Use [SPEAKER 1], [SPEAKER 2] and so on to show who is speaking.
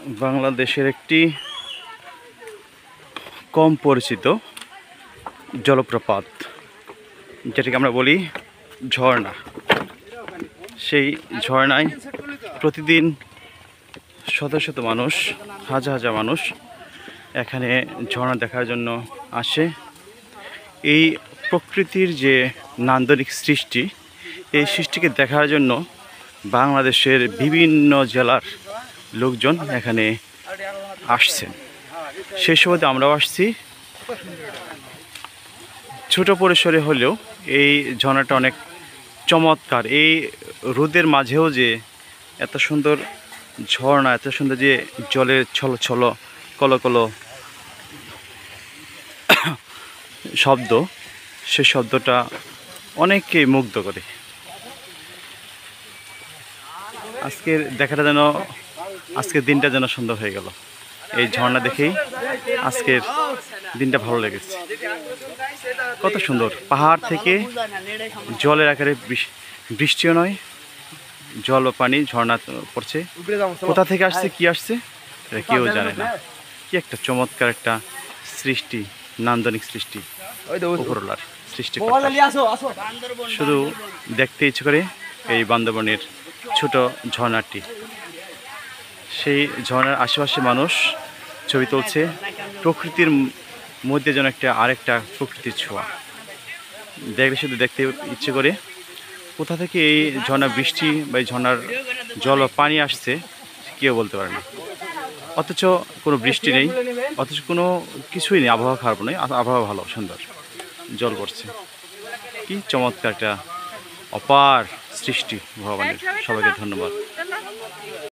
[SPEAKER 1] বাংলাদেশের একটি কম পরিচিত জলপ্রপাত, যেটাকে আমরা বলি ঝর্ণা। সেই ঝর্ণায় প্রতিদিন শত শত মানুষ, হাজার হাজার মানুষ এখানে ঝর্ণা দেখার জন্য আসে। এই প্রকৃতির যে নান্দনিক সৃষ্টি, এই সৃষ্টিকে দেখার জন্য বাংলাদেশের বিভিন্ন জেলার লোকজন এখানে আসছেন। সেই সময় আমরাও আসছি। ছোট পরিসরে হলেও এই ঝর্ণাটা অনেক চমৎকার। এই রোদের মাঝেও যে এত সুন্দর ঝর্ণা, এত সুন্দর যে জলের ছলো ছলো কলো কলো শব্দ, সে শব্দটা অনেককেই মুগ্ধ করে। আজকের দিনটা যেন সুন্দর হয়ে গেল। এই ঝর্ণা দেখেই আজকের দিনটা ভালো লেগেছে। কত সুন্দর, পাহাড় থেকে জলের আকারে বৃষ্টিও নয়, জল ও পানি ঝর্ণা পড়ছে। কোথা থেকে আসছে, কি আসছে এটা কেউ জানে না। কি একটা চমৎকার একটা সৃষ্টি, নান্দনিক সৃষ্টি, উপরওয়ালার সৃষ্টি। শুধু দেখতে ইচ্ছে করে এই বান্দরবনের ছোট ঝর্ণাটি। সেই ঝর্ণার আশেপাশে মানুষ ছবি তুলছে। প্রকৃতির মধ্যে যেন আরেকটা প্রকৃতির ছোঁয়া। দেখলে শুধু দেখতে ইচ্ছে করে। কোথা থেকে এই ঝর্ণা বৃষ্টি বা এই ঝর্ণার জল বা পানি আসছে কেউ বলতে পারে না। অথচ কোনো বৃষ্টি নেই, অথচ কোনো কিছুই নেই, আবহাওয়া খারাপ নেই, আবহাওয়া ভালো, সুন্দর, জল পড়ছে। কি চমৎকার একটা অপার সৃষ্টি ভগবানের। সবাইকে ধন্যবাদ।